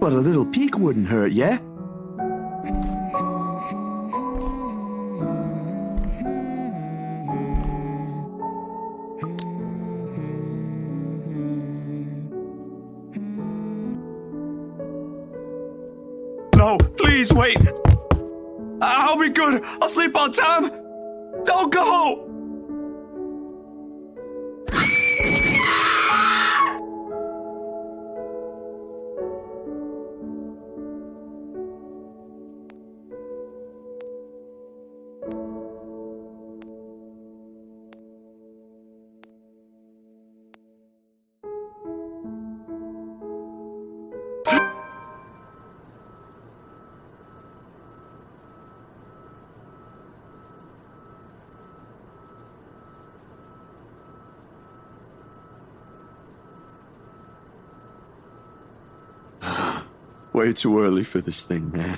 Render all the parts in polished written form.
But a little peek wouldn't hurt, yeah? No, please wait. I'll be good. I'll sleep on time. Don't go! Way too early for this thing, man.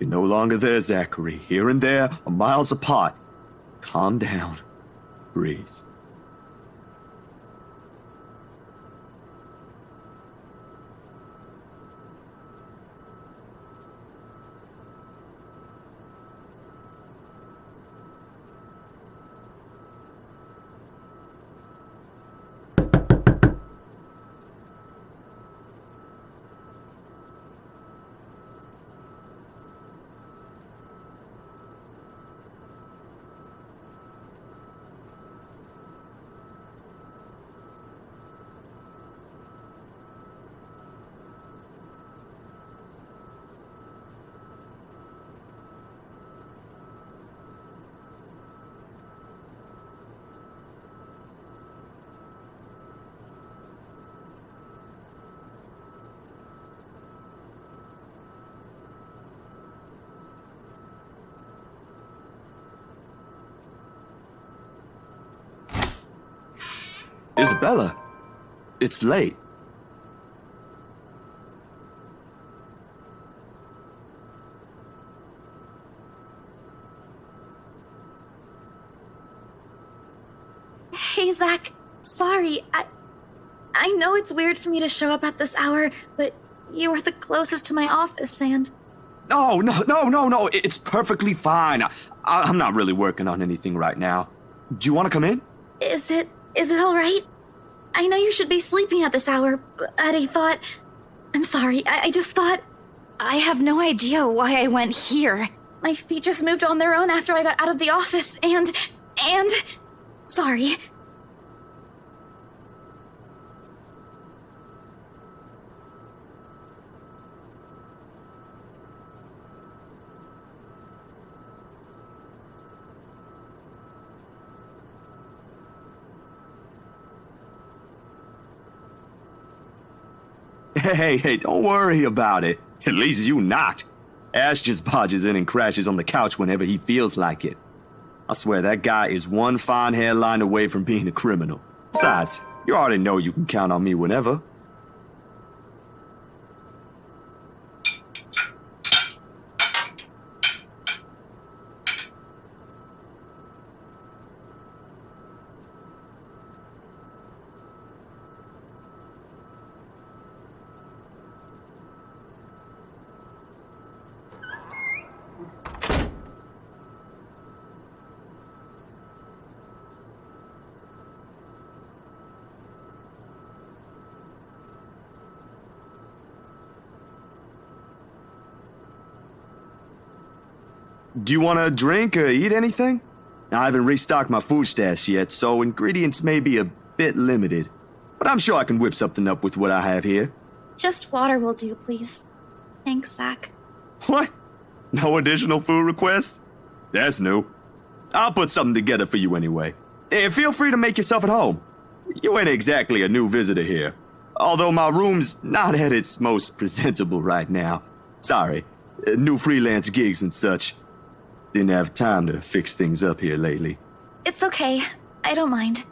You're no longer there, Zachary. Here and there are miles apart. Calm down. Breathe. Isabella, it's late. Hey, Zach. Sorry, I know it's weird for me to show up at this hour, but you were the closest to my office, and... No, it's perfectly fine. I'm not really working on anything right now. Do you want to come in? Is it all right? I know you should be sleeping at this hour, but I thought... I'm sorry, I just thought... I have no idea why I went here. My feet just moved on their own after I got out of the office, and... Sorry. Hey, don't worry about it. At least you knocked. Ash just barges in and crashes on the couch whenever he feels like it. I swear that guy is one fine hairline away from being a criminal. Besides, you already know you can count on me whenever. Do you want to drink or eat anything? I haven't restocked my food stash yet, so ingredients may be a bit limited. But I'm sure I can whip something up with what I have here. Just water will do, please. Thanks, Zach. What? No additional food requests? That's new. I'll put something together for you anyway. Feel free to make yourself at home. You ain't exactly a new visitor here. Although my room's not at its most presentable right now. Sorry. New freelance gigs and such. Didn't have time to fix things up here lately. It's okay. I don't mind.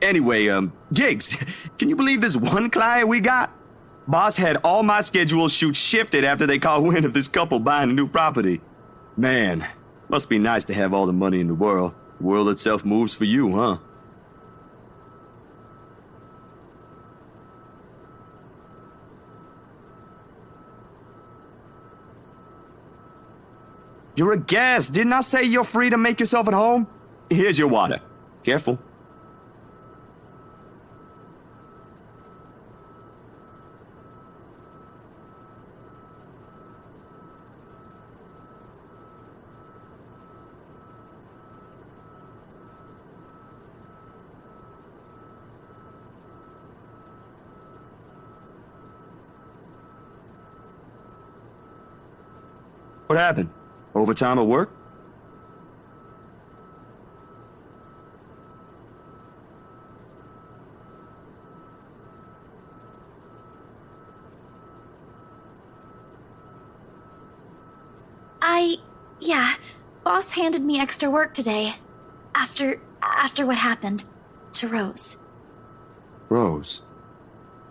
Anyway, gigs. Can you believe this one client we got? Boss had all my schedule shoots shifted after they caught wind of this couple buying a new property. Man, must be nice to have all the money in the world. The world itself moves for you, huh? You're a guest. Didn't I say you're free to make yourself at home? Here's your water. Careful. What happened? Overtime at work? Yeah. Boss handed me extra work today. After what happened to Rose. Rose?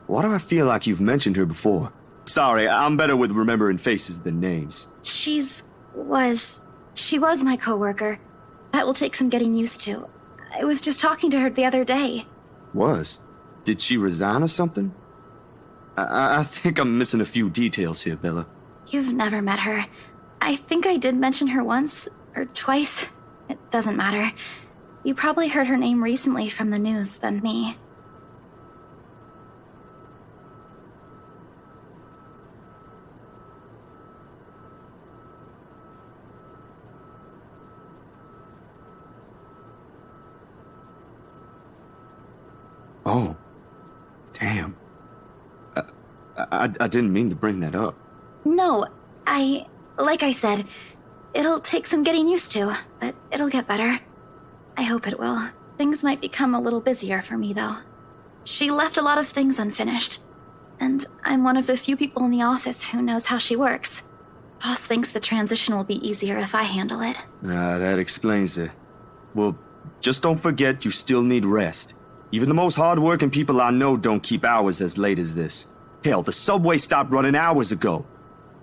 Why do I feel like you've mentioned her before? Sorry, I'm better with remembering faces than names. She was my coworker. That will take some getting used to. I was just talking to her the other day. Was? Did she resign or something? I think I'm missing a few details here, Bella. You've never met her. I think I did mention her once or twice. It doesn't matter. You probably heard her name recently from the news than me. Oh, damn. I didn't mean to bring that up. No, like I said, it'll take some getting used to, but it'll get better. I hope it will. Things might become a little busier for me, though. She left a lot of things unfinished, and I'm one of the few people in the office who knows how she works. Boss thinks the transition will be easier if I handle it. That explains it. Well, just don't forget you still need rest. Even the most hardworking people I know don't keep hours as late as this. Hell, the subway stopped running hours ago.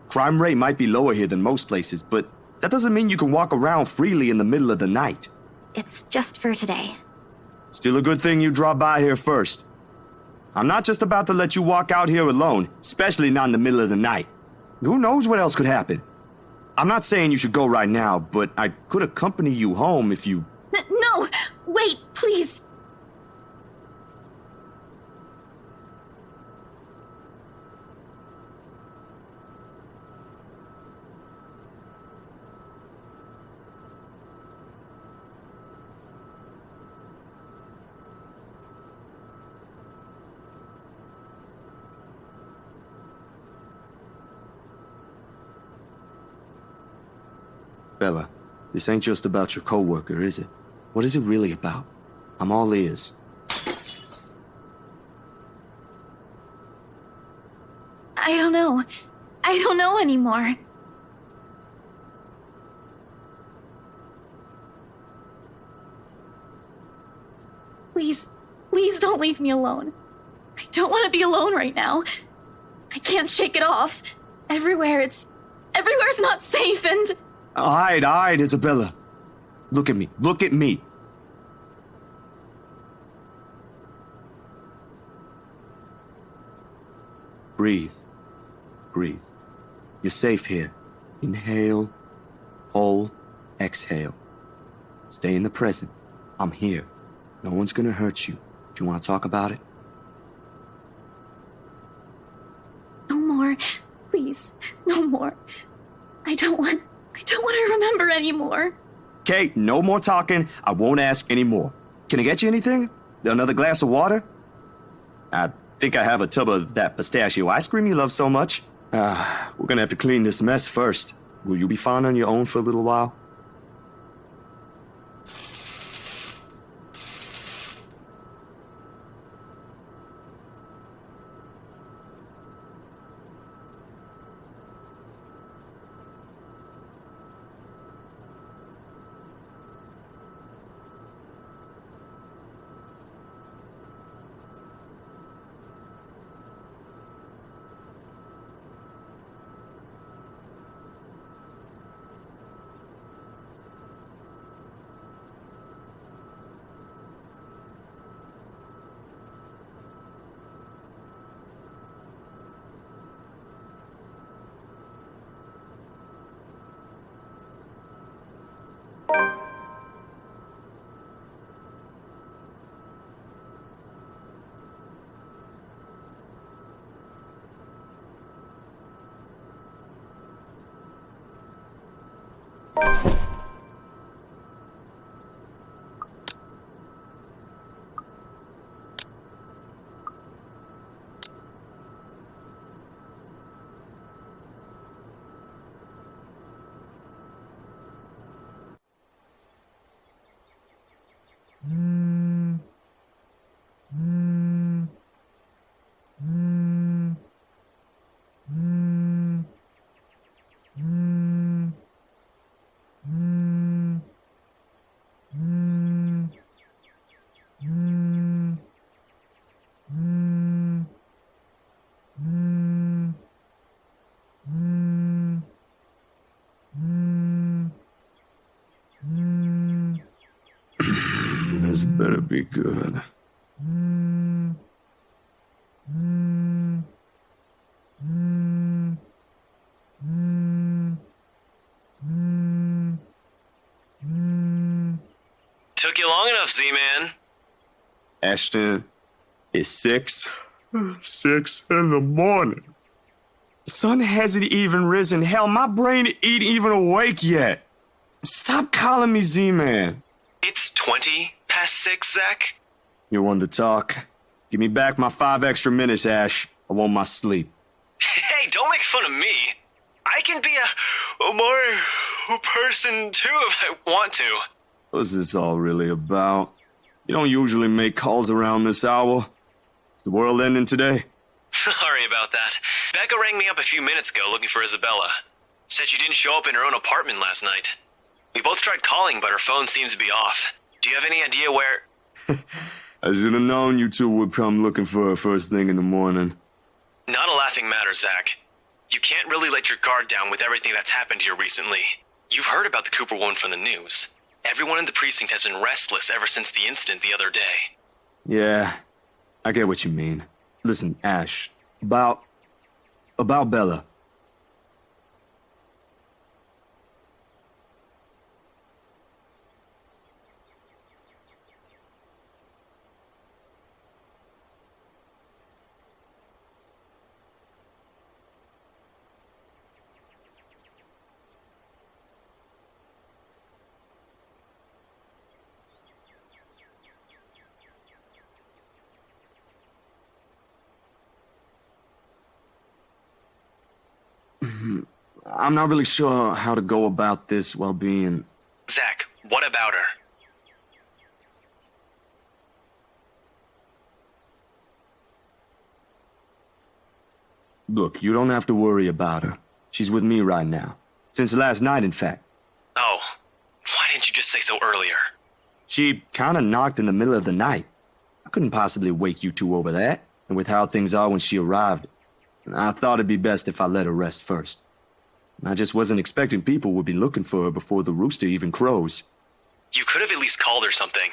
Crime rate might be lower here than most places, but that doesn't mean you can walk around freely in the middle of the night. It's just for today. Still a good thing you dropped by here first. I'm not just about to let you walk out here alone, especially not in the middle of the night. Who knows what else could happen? I'm not saying you should go right now, but I could accompany you home if you... No! Wait, please! Bella, this ain't just about your coworker, is it? What is it really about? I'm all ears. I don't know. I don't know anymore. Please don't leave me alone. I don't want to be alone right now. I can't shake it off. Everywhere's not safe and... All right, Isabella. Look at me. Look at me. Breathe. Breathe. You're safe here. Inhale, hold, exhale. Stay in the present. I'm here. No one's gonna hurt you. Do you want to talk about it? No more. Please, no more. I don't want to remember anymore. Kate, no more talking. I won't ask any more. Can I get you anything? Another glass of water? I think I have a tub of that pistachio ice cream you love so much. We're gonna have to clean this mess first. Will you be fine on your own for a little while? This better be good. Took you long enough, Z-Man. Ashton, it's 6 in the morning. The sun hasn't even risen. Hell, my brain ain't even awake yet. Stop calling me Z-Man. It's 20 past 6, Zach. You're one to talk. Give me back my 5 extra minutes, Ash. I want my sleep. Hey, don't make fun of me. I can be a more person too if I want to. What's this all really about? You don't usually make calls around this hour. Is the world ending today? Sorry about that. Becca rang me up a few minutes ago looking for Isabella. Said she didn't show up in her own apartment last night. We both tried calling, but her phone seems to be off. Do you have any idea where... I should have known you two would come looking for her first thing in the morning. Not a laughing matter, Zach. You can't really let your guard down with everything that's happened here recently. You've heard about the Cooper woman from the news. Everyone in the precinct has been restless ever since the incident the other day. Yeah, I get what you mean. Listen, Ash, about Bella. I'm not really sure how to go about this while being... Zach, what about her? Look, you don't have to worry about her. She's with me right now. Since last night, in fact. Oh, why didn't you just say so earlier? She kinda knocked in the middle of the night. I couldn't possibly wake you two over that. And with how things are when she arrived, I thought it'd be best if I let her rest first. I just wasn't expecting people would be looking for her before the rooster even crows. You could have at least called her something.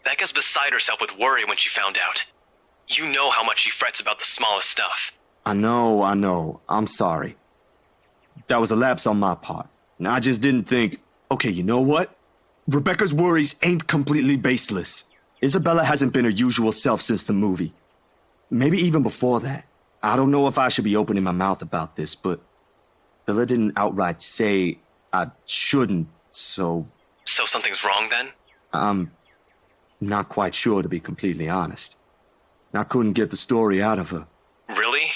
Becca's beside herself with worry when she found out. You know how much she frets about the smallest stuff. I know. I'm sorry. That was a lapse on my part. And I just didn't think, okay, you know what? Rebecca's worries ain't completely baseless. Isabella hasn't been her usual self since the movie. Maybe even before that. I don't know if I should be opening my mouth about this, but Bella didn't outright say I shouldn't, so... So something's wrong then? I'm not quite sure, to be completely honest. I couldn't get the story out of her. Really?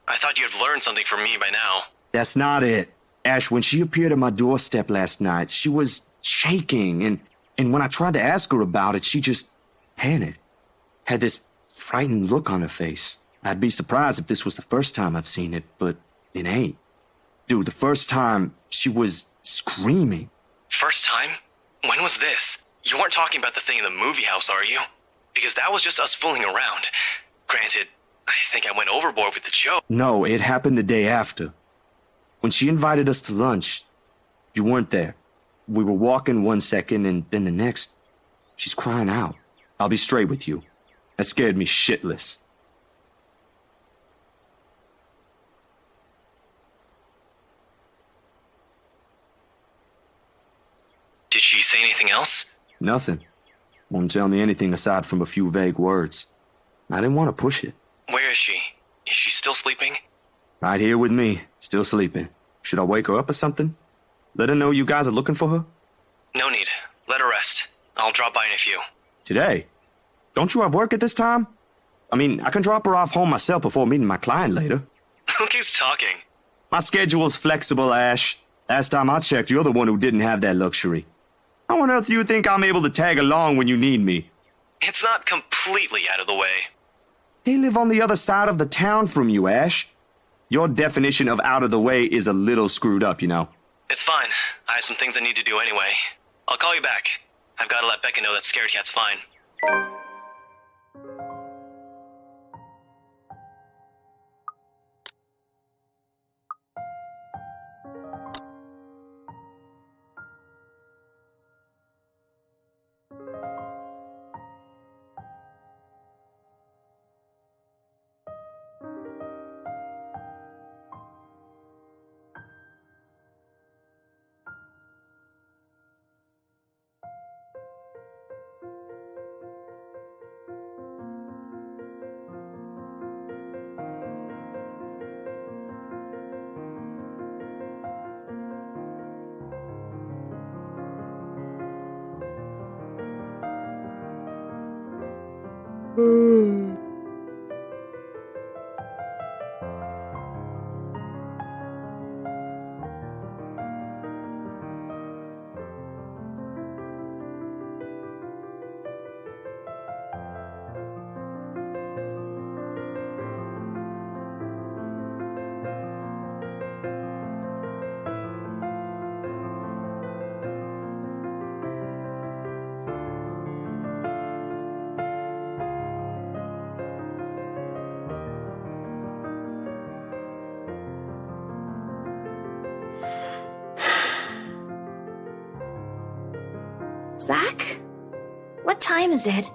I thought you had learned something from me by now. That's not it. Ash, when she appeared at my doorstep last night, she was shaking, and when I tried to ask her about it, she just panicked. Had this frightened look on her face. I'd be surprised if this was the first time I've seen it, but it ain't. Dude, the first time, she was screaming. First time? When was this? You weren't talking about the thing in the movie house, are you? Because that was just us fooling around. Granted, I think I went overboard with the joke. No, it happened the day after. When she invited us to lunch, you weren't there. We were walking one second, and then the next, she's crying out. I'll be straight with you. That scared me shitless. Did she say anything else? Nothing. Won't tell me anything aside from a few vague words. I didn't want to push it. Where is she? Is she still sleeping? Right here with me, still sleeping. Should I wake her up or something? Let her know you guys are looking for her? No need. Let her rest. I'll drop by in a few. Today? Don't you have work at this time? I mean, I can drop her off home myself before meeting my client later. Look who's talking. My schedule's flexible, Ash. Last time I checked, you're the one who didn't have that luxury. How on earth do you think I'm able to tag along when you need me? It's not completely out of the way. They live on the other side of the town from you, Ash. Your definition of out of the way is a little screwed up, you know. It's fine. I have some things I need to do anyway. I'll call you back. I've got to let Becca know that Scared Cat's fine. Zach? What time is it?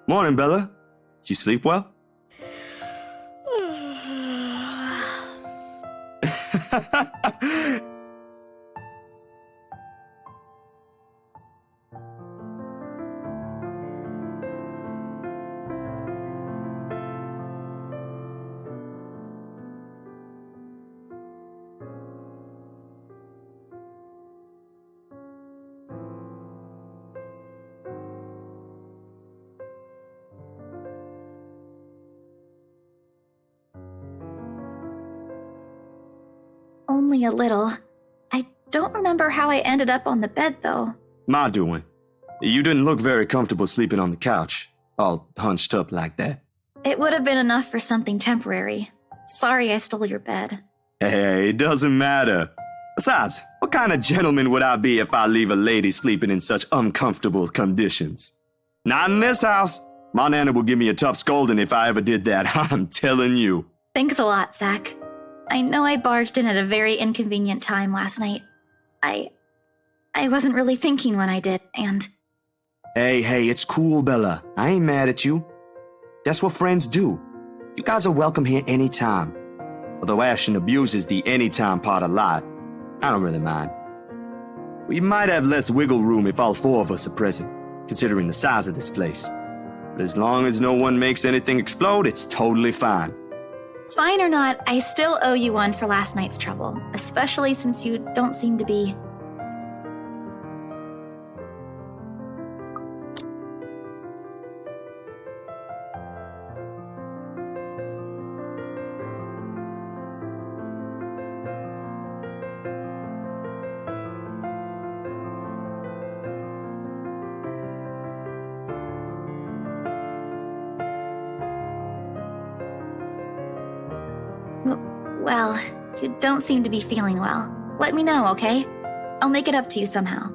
Morning, Bella. Did you sleep well? Only a little. I don't remember how I ended up on the bed, though. My doing. You didn't look very comfortable sleeping on the couch, all hunched up like that. It would have been enough for something temporary. Sorry I stole your bed. Hey, it doesn't matter. Besides, what kind of gentleman would I be if I leave a lady sleeping in such uncomfortable conditions? Not in this house. My nana would give me a tough scolding if I ever did that, I'm telling you. Thanks a lot, Zach. I know I barged in at a very inconvenient time last night. I wasn't really thinking when I did, and... Hey, it's cool, Bella. I ain't mad at you. That's what friends do. You guys are welcome here anytime. Although Ashton abuses the anytime part a lot, I don't really mind. We might have less wiggle room if all four of us are present, considering the size of this place. But as long as no one makes anything explode, it's totally fine. Fine or not, I still owe you one for last night's trouble, especially since you don't seem to be... Well, you don't seem to be feeling well. Let me know, okay? I'll make it up to you somehow.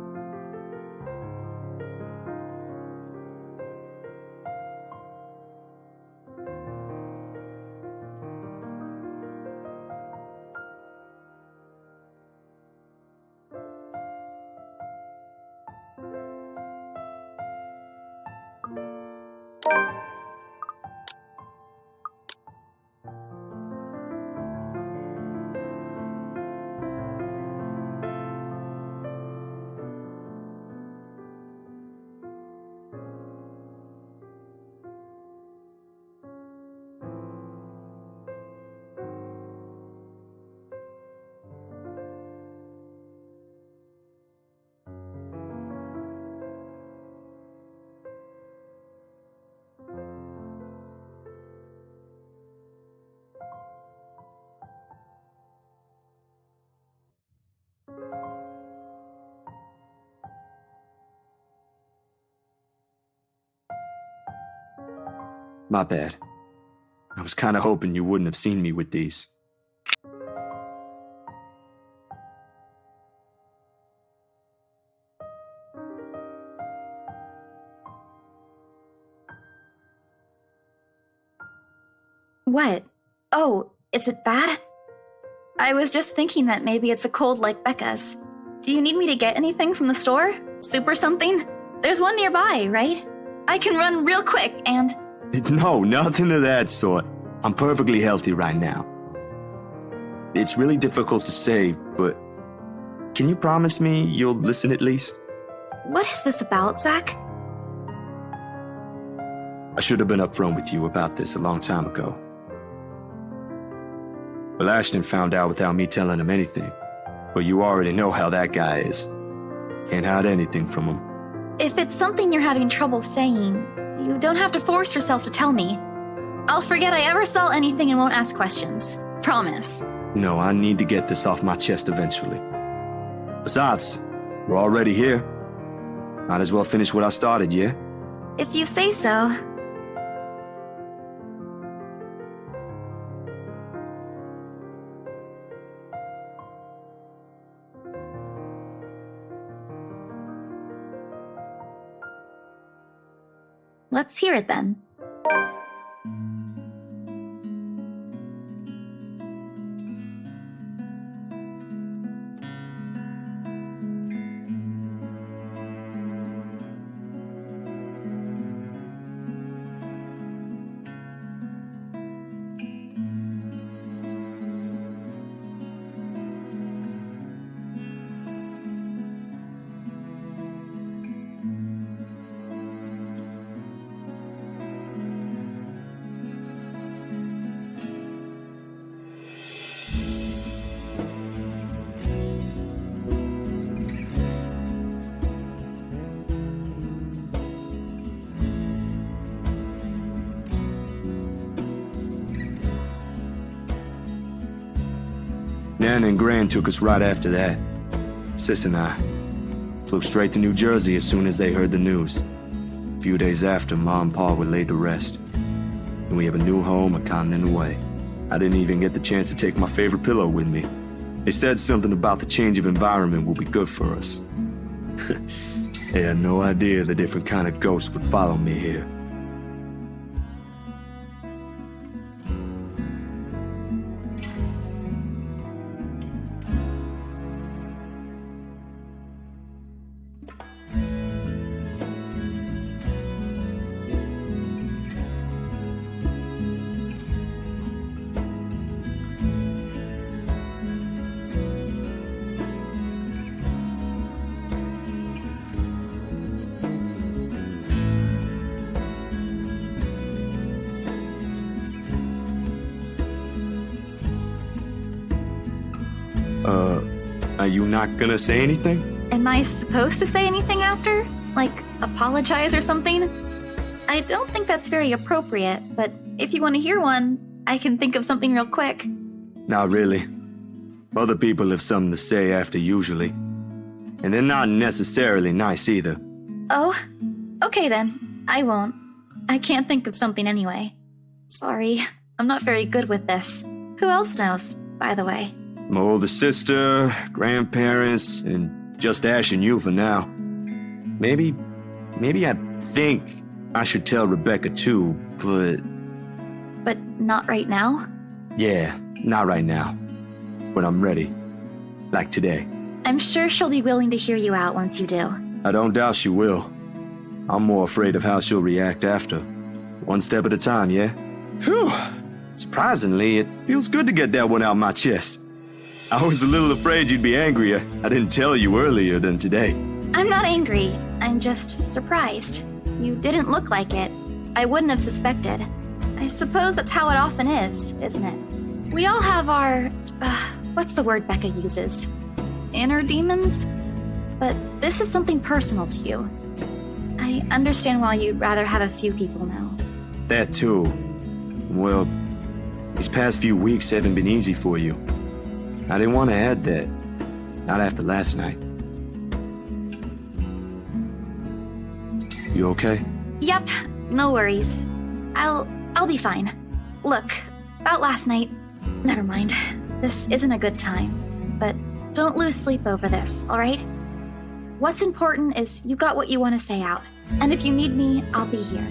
My bad. I was kinda hoping you wouldn't have seen me with these. What? Oh, is it bad? I was just thinking that maybe it's a cold like Becca's. Do you need me to get anything from the store? Soup or something? There's one nearby, right? I can run real quick and... No, nothing of that sort. I'm perfectly healthy right now. It's really difficult to say, but can you promise me you'll listen at least? What is this about, Zach? I should have been upfront with you about this a long time ago. Well, Ashton found out without me telling him anything. But you already know how that guy is. Can't hide anything from him. If it's something you're having trouble saying, you don't have to force yourself to tell me. I'll forget I ever saw anything and won't ask questions. Promise. No, I need to get this off my chest eventually. Besides, we're already here. Might as well finish what I started, yeah? If you say so. Let's hear it then. Jen and Gran took us right after that. Sis and I flew straight to New Jersey as soon as they heard the news. A few days after, Ma and Pa were laid to rest. And we have a new home a continent away. I didn't even get the chance to take my favorite pillow with me. They said something about the change of environment will be good for us. They had no idea the different kind of ghosts would follow me here. Are you not gonna say anything? Am I supposed to say anything after? Like, apologize or something? I don't think that's very appropriate, but if you want to hear one, I can think of something real quick. Not really. Other people have something to say after usually. And they're not necessarily nice either. Oh? Okay then. I won't. I can't think of something anyway. Sorry. I'm not very good with this. Who else knows, by the way? My older sister, grandparents, and just Ash and you for now. Maybe I think I should tell Rebecca too, but... But not right now? Yeah, not right now. When I'm ready. Like today. I'm sure she'll be willing to hear you out once you do. I don't doubt she will. I'm more afraid of how she'll react after. One step at a time, yeah? Whew! Surprisingly, it feels good to get that one out of my chest. I was a little afraid you'd be angrier. I didn't tell you earlier than today. I'm not angry. I'm just surprised. You didn't look like it. I wouldn't have suspected. I suppose that's how it often is, isn't it? We all have our... what's the word Becca uses? Inner demons? But this is something personal to you. I understand why you'd rather have a few people know. That too. Well, these past few weeks haven't been easy for you. I didn't want to add that. Not after last night. You okay? Yep, no worries. I'll be fine. Look, about last night... Never mind. This isn't a good time. But don't lose sleep over this, alright? What's important is you got what you want to say out. And if you need me, I'll be here.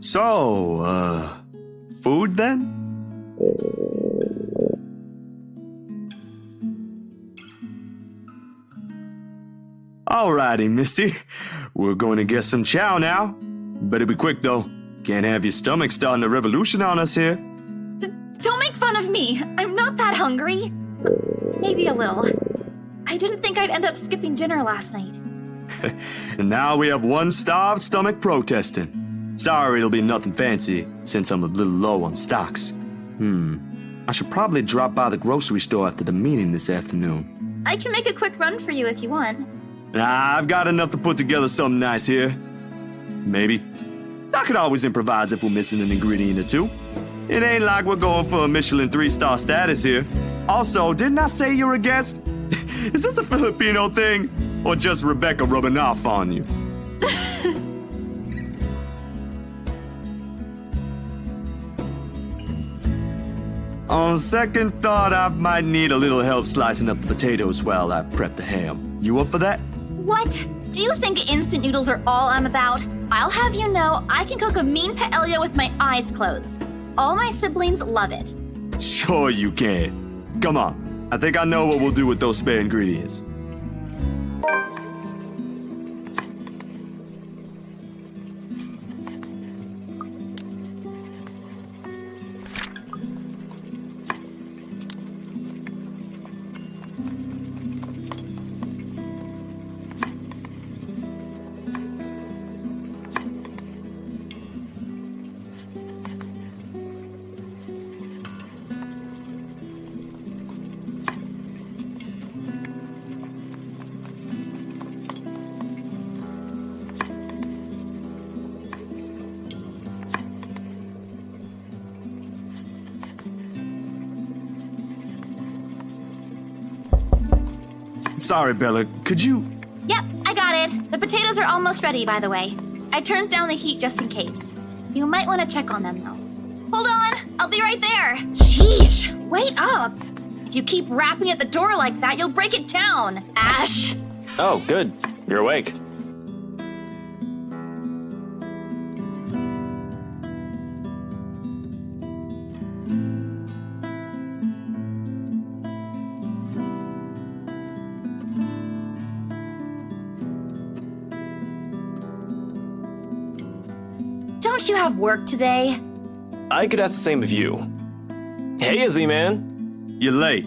So, food then? Alrighty, Missy. We're going to get some chow now. Better be quick, though. Can't have your stomach starting a revolution on us here. Don't make fun of me! I'm not that hungry! Maybe a little. I didn't think I'd end up skipping dinner last night. And now we have one starved stomach protesting. Sorry, it'll be nothing fancy, since I'm a little low on stocks. I should probably drop by the grocery store after the meeting this afternoon. I can make a quick run for you if you want. Nah, I've got enough to put together something nice here. Maybe. I could always improvise if we're missing an ingredient or two. It ain't like we're going for a Michelin 3-star status here. Also, didn't I say you're a guest? Is this a Filipino thing? Or just Rebecca rubbing off on you? On second thought, I might need a little help slicing up the potatoes while I prep the ham. You up for that? What? Do you think instant noodles are all I'm about? I'll have you know I can cook a mean paella with my eyes closed. All my siblings love it. Sure you can. Come on. I think I know what we'll do with those spare ingredients. Sorry, Bella. Could you... Yep, I got it. The potatoes are almost ready, by the way. I turned down the heat just in case. You might want to check on them, though. Hold on, I'll be right there. Sheesh, wait up. If you keep rapping at the door like that, you'll break it down. Ash. Oh, good. You're awake. Don't you have work today? I could ask the same of you. Hey, Izzy, man. You're late.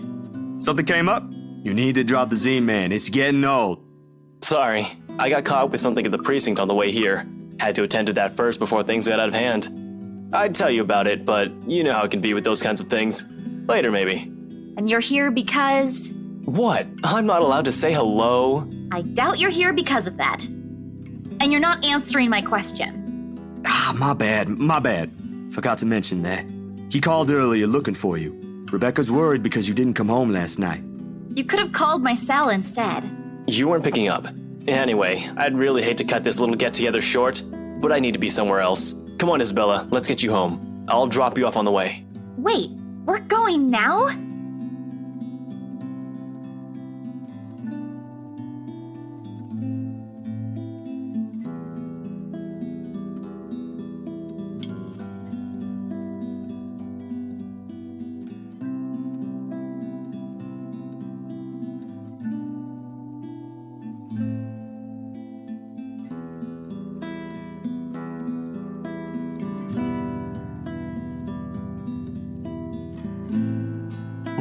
Something came up? You need to drop the Z-Man. It's getting old. Sorry, I got caught up with something at the precinct on the way here. Had to attend to that first before things got out of hand. I'd tell you about it, but you know how it can be with those kinds of things. Later, maybe. And you're here because... What? I'm not allowed to say hello? I doubt you're here because of that. And you're not answering my question. My bad. Forgot to mention that. He called earlier looking for you. Rebecca's worried because you didn't come home last night. You could have called my cell instead. You weren't picking up. Anyway, I'd really hate to cut this little get-together short, but I need to be somewhere else. Come on, Isabella, let's get you home. I'll drop you off on the way. Wait, we're going now?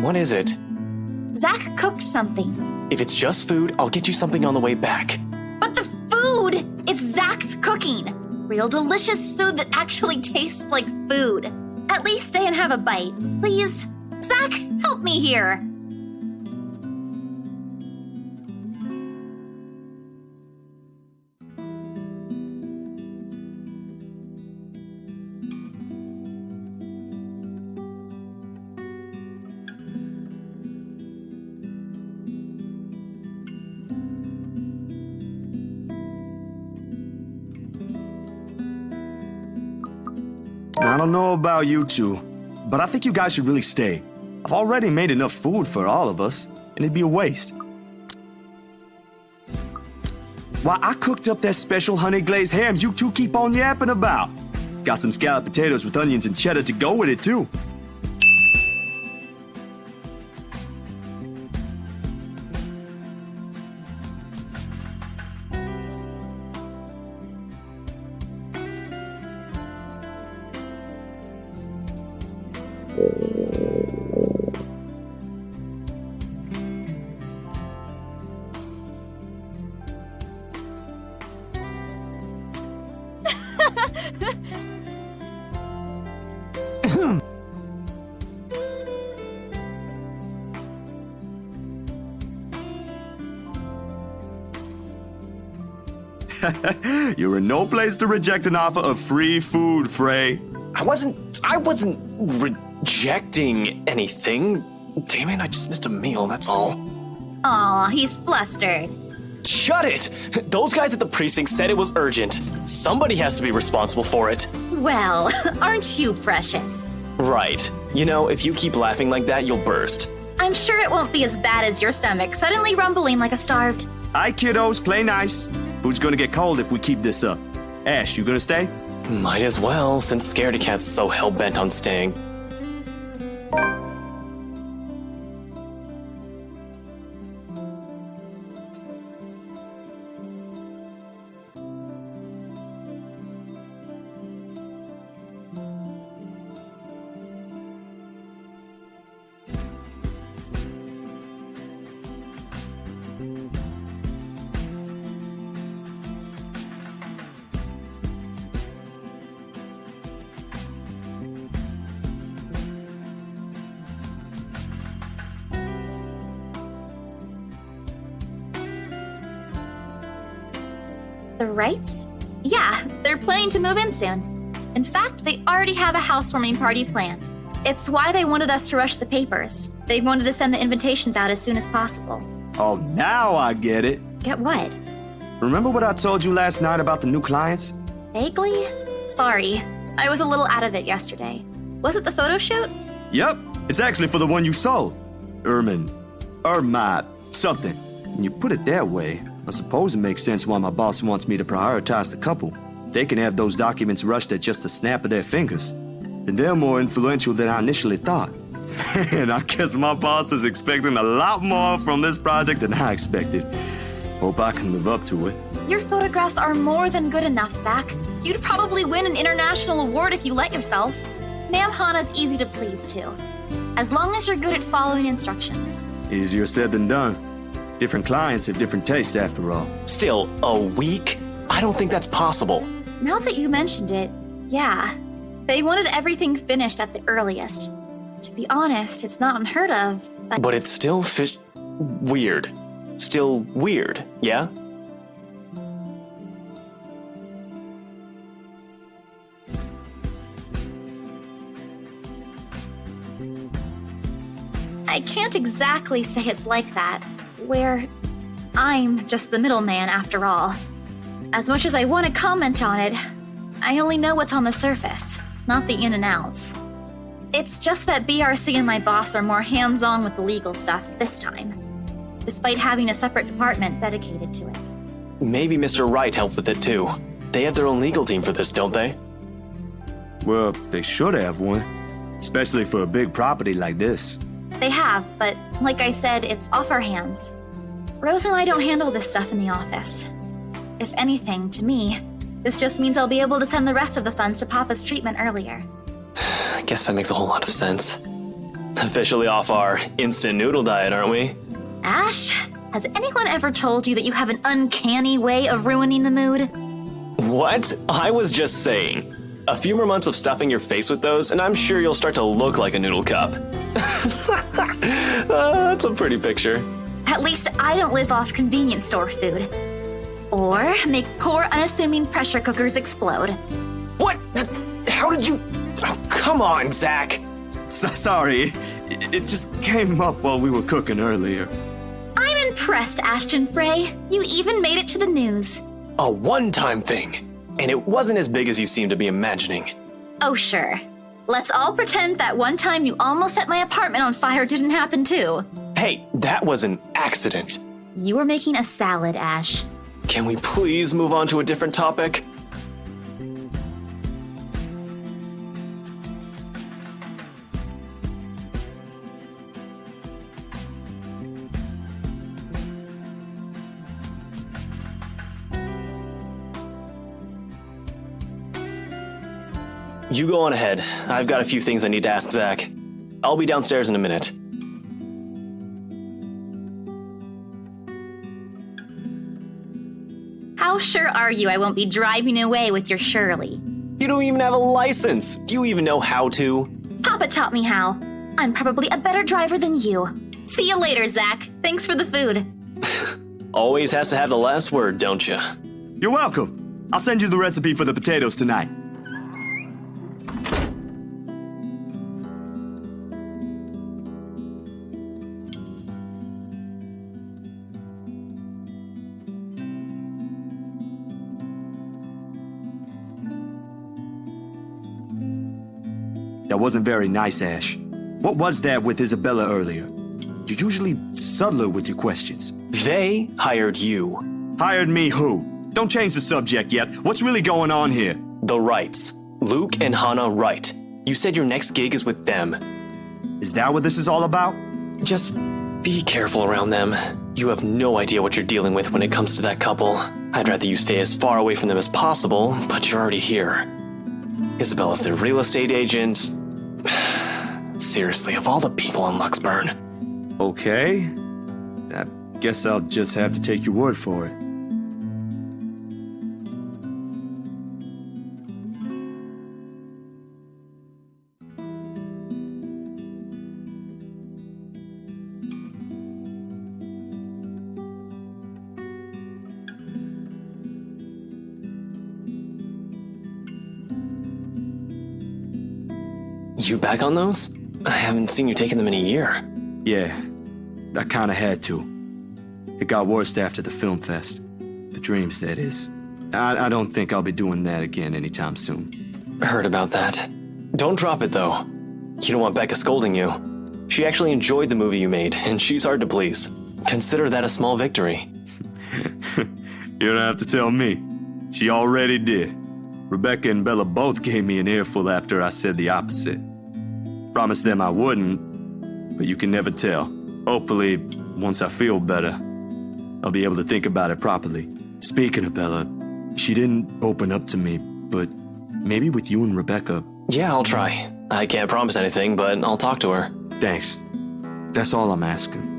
What is it? Zach cooked something. If it's just food, I'll get you something on the way back. But the food! It's Zach's cooking! Real delicious food that actually tastes like food. At least stay and have a bite, please. Zach, help me here. I don't know about you two, but I think you guys should really stay. I've already made enough food for all of us, and it'd be a waste. Why, I cooked up that special honey glazed ham you two keep on yapping about. Got some scalloped potatoes with onions and cheddar to go with it, too. You're in no place to reject an offer of free food, Frey. I wasn't rejecting anything. Damn it, I just missed a meal, that's all. Aw, he's flustered. Shut it! Those guys at the precinct said it was urgent. Somebody has to be responsible for it. Well, aren't you precious? Right. You know, if you keep laughing like that, you'll burst. I'm sure it won't be as bad as your stomach suddenly rumbling like a starved. Aye, kiddos, play nice. Food's gonna get cold if we keep this up. Ash, you gonna stay? Might as well, since Scaredy Cat's so hell-bent on staying. The Wrights? Yeah, they're planning to move in soon. In fact, they already have a housewarming party planned. It's why they wanted us to rush the papers. They wanted to send the invitations out as soon as possible. Oh, now I get it. Get what? Remember what I told you last night about the new clients? Vaguely? Sorry. I was a little out of it yesterday. Was it the photo shoot? Yep, it's actually for the one you sold. Ermite, something. When you put it that way, I suppose it makes sense why my boss wants me to prioritize the couple. They can have those documents rushed at just a snap of their fingers. And they're more influential than I initially thought. And I guess my boss is expecting a lot more from this project than I expected. Hope I can live up to it. Your photographs are more than good enough, Zach. You'd probably win an international award if you let yourself. Ma'am Hana's easy to please, too. As long as you're good at following instructions. Easier said than done. Different clients have different tastes, after all. Still, a week? I don't think that's possible. Now that you mentioned it, yeah. They wanted everything finished at the earliest. To be honest, it's not unheard of, But it's still weird. Still weird, yeah? I can't exactly say it's like that, where I'm just the middleman after all. As much as I want to comment on it, I only know what's on the surface, not the in and outs. It's just that BRC and my boss are more hands-on with the legal stuff this time, despite having a separate department dedicated to it. Maybe Mr. Wright helped with it too. They have their own legal team for this, don't they? Well, they should have one. Especially for a big property like this. They have, but like I said, it's off our hands. Rose and I don't handle this stuff in the office. If anything, to me, this just means I'll be able to send the rest of the funds to Papa's treatment earlier. I guess that makes a whole lot of sense. Officially off our instant noodle diet, aren't we? Ash, has anyone ever told you that you have an uncanny way of ruining the mood? What? I was just saying. A few more months of stuffing your face with those, and I'm sure you'll start to look like a noodle cup. That's a pretty picture. At least I don't live off convenience store food. Or make poor, unassuming pressure cookers explode. What? How did you... Oh, come on, Zach. Sorry, it just came up while we were cooking earlier. I'm impressed, Ashton Frey. You even made it to the news. A one-time thing. And it wasn't as big as you seem to be imagining. Oh, sure. Let's all pretend that one time you almost set my apartment on fire didn't happen too. Hey, that was an accident. You were making a salad, Ash. Can we please move on to a different topic? You go on ahead. I've got a few things I need to ask Zach. I'll be downstairs in a minute. How sure are you I won't be driving away with your Shirley? You don't even have a license. Do you even know how to? Papa taught me how. I'm probably a better driver than you. See you later, Zach. Thanks for the food. Always has to have the last word, don't you? You're welcome. I'll send you the recipe for the potatoes tonight. That wasn't very nice, Ash. What was that with Isabella earlier? You're usually subtler with your questions. They hired you. Hired me who? Don't change the subject yet. What's really going on here? The Wrights. Luke and Hannah Wright. You said your next gig is with them. Is that what this is all about? Just be careful around them. You have no idea what you're dealing with when it comes to that couple. I'd rather you stay as far away from them as possible, but you're already here. Isabella's their real estate agent. Seriously, of all the people in Luxburn. Okay. I guess I'll just have to take your word for it. You back on those? I haven't seen you taking them in a year. Yeah, I kinda had to. It got worse after the film fest. The dreams, that is. I don't think I'll be doing that again anytime soon. Heard about that. Don't drop it, though. You don't want Becca scolding you. She actually enjoyed the movie you made, and she's hard to please. Consider that a small victory. You don't have to tell me. She already did. Rebecca and Bella both gave me an earful after I said the opposite. Promised them I wouldn't, but you can never tell. Hopefully, once I feel better, I'll be able to think about it properly. Speaking of Bella, she didn't open up to me, but maybe with you and Rebecca. Yeah, I'll try. I can't promise anything, but I'll talk to her. Thanks. That's all I'm asking.